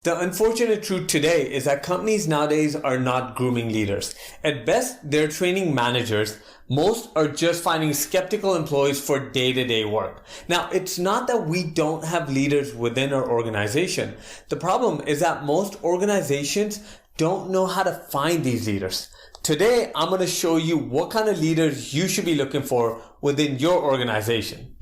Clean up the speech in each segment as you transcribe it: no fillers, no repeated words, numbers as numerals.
The unfortunate truth today is that companies nowadays are not grooming leaders. At best, they're training managers. Most are just finding skeptical employees for day-to-day work. Now, it's not that we don't have leaders within our organization. The problem is that most organizations don't know how to find these leaders. Today, I'm going to show you what kind of leaders you should be looking for within your organization.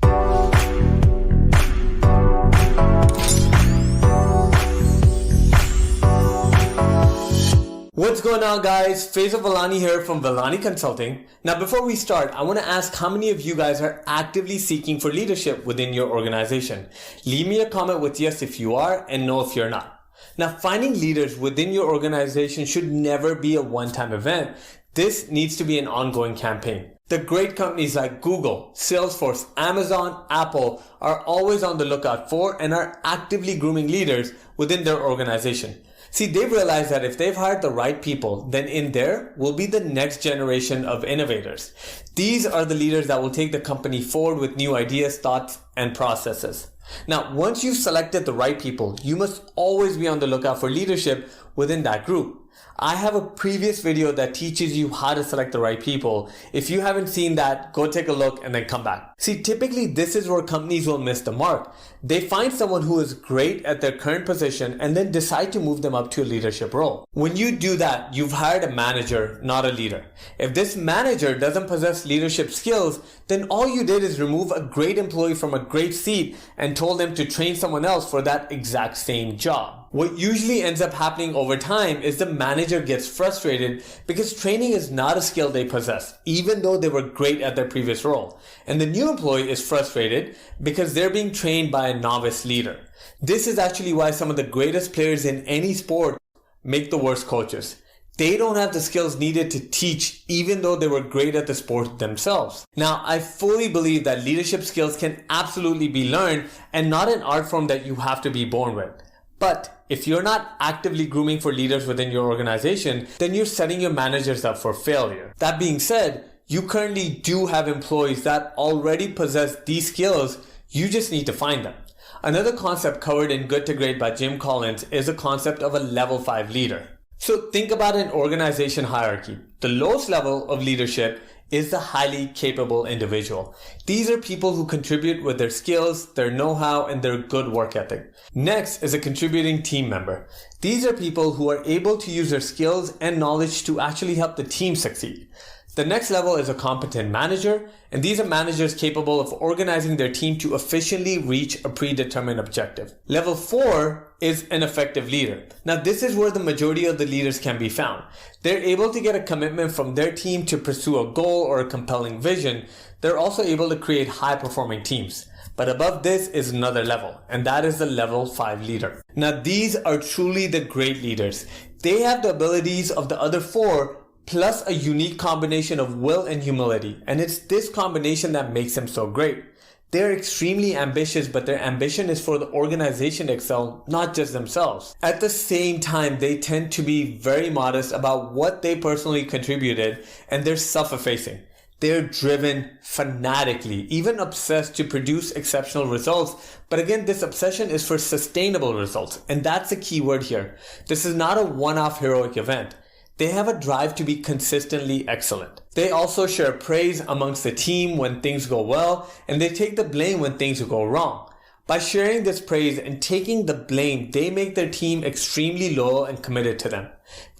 What's going on, guys? Faisal Velani here from Velani Consulting. Now, before we start, I want to ask how many of you guys are actively seeking for leadership within your organization? Leave me a comment with yes if you are and no if you're not. Now, finding leaders within your organization should never be a one-time event. This needs to be an ongoing campaign. The great companies like Google, Salesforce, Amazon, Apple are always on the lookout for and are actively grooming leaders within their organization. See, they've realized that if they've hired the right people, then in there will be the next generation of innovators. These are the leaders that will take the company forward with new ideas, thoughts, and processes. Now, once you've selected the right people, you must always be on the lookout for leadership within that group. I have a previous video that teaches you how to select the right people. If you haven't seen that, go take a look and then come back. See, typically this is where companies will miss the mark. They find someone who is great at their current position and then decide to move them up to a leadership role. When you do that, you've hired a manager, not a leader. If this manager doesn't possess leadership skills, then all you did is remove a great employee from a great seat and told them to train someone else for that exact same job. What usually ends up happening over time is the manager gets frustrated because training is not a skill they possess, even though they were great at their previous role. And the new employee is frustrated because they're being trained by a novice leader. This is actually why some of the greatest players in any sport make the worst coaches. They don't have the skills needed to teach, even though they were great at the sport themselves. Now, I fully believe that leadership skills can absolutely be learned and not an art form that you have to be born with. But if you're not actively grooming for leaders within your organization, then you're setting your managers up for failure. That being said, you currently do have employees that already possess these skills. You just need to find them. Another concept covered in Good to Great by Jim Collins is the concept of a level 5 leader. So think about an organization hierarchy. The lowest level of leadership is the highly capable individual. These are people who contribute with their skills, their know-how, and their good work ethic. Next is a contributing team member. These are people who are able to use their skills and knowledge to actually help the team succeed. The next level is a competent manager, and these are managers capable of organizing their team to efficiently reach a predetermined objective. Level 4 is an effective leader. Now, this is where the majority of the leaders can be found. They're able to get a commitment from their team to pursue a goal or a compelling vision. They're also able to create high-performing teams. But above this is another level, and that is the level 5 leader. Now, these are truly the great leaders. They have the abilities of the other 4 plus a unique combination of will and humility. And it's this combination that makes them so great. They're extremely ambitious, but their ambition is for the organization to excel, not just themselves. At the same time, they tend to be very modest about what they personally contributed, and they're self-effacing. They're driven fanatically, even obsessed to produce exceptional results. But again, this obsession is for sustainable results. And that's the key word here. This is not a one-off heroic event. They have a drive to be consistently excellent. They also share praise amongst the team when things go well, and they take the blame when things go wrong. By sharing this praise and taking the blame, they make their team extremely loyal and committed to them.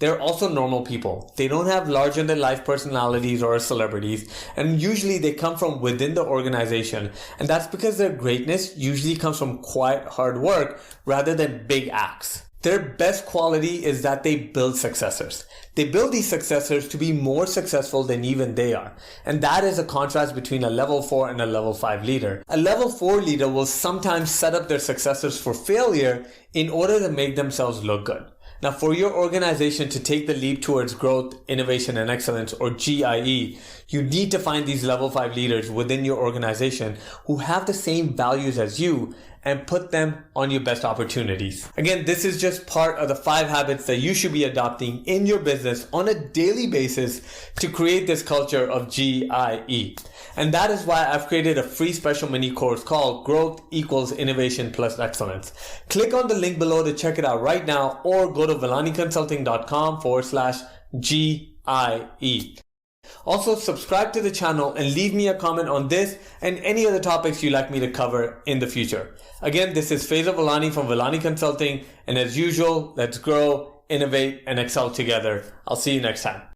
They're also normal people. They don't have larger-than-life personalities or celebrities, and usually they come from within the organization, and that's because their greatness usually comes from quiet, hard work rather than big acts. Their best quality is that they build successors. They build these successors to be more successful than even they are. And that is a contrast between a level 4 and a level 5 leader. A level 4 leader will sometimes set up their successors for failure in order to make themselves look good. Now, for your organization to take the leap towards growth, innovation, and excellence, or GIE, you need to find these level 5 leaders within your organization who have the same values as you and put them on your best opportunities. Again, this is just part of the 5 habits that you should be adopting in your business on a daily basis to create this culture of GIE. And that is why I've created a free special mini course called Growth Equals Innovation Plus Excellence. Click on the link below to check it out right now, or go to velaniconsulting.com/GIE. Also, subscribe to the channel and leave me a comment on this and any other topics you'd like me to cover in the future. Again, this is Faisal Velani from Velani Consulting, and as usual, let's grow, innovate, and excel together. I'll see you next time.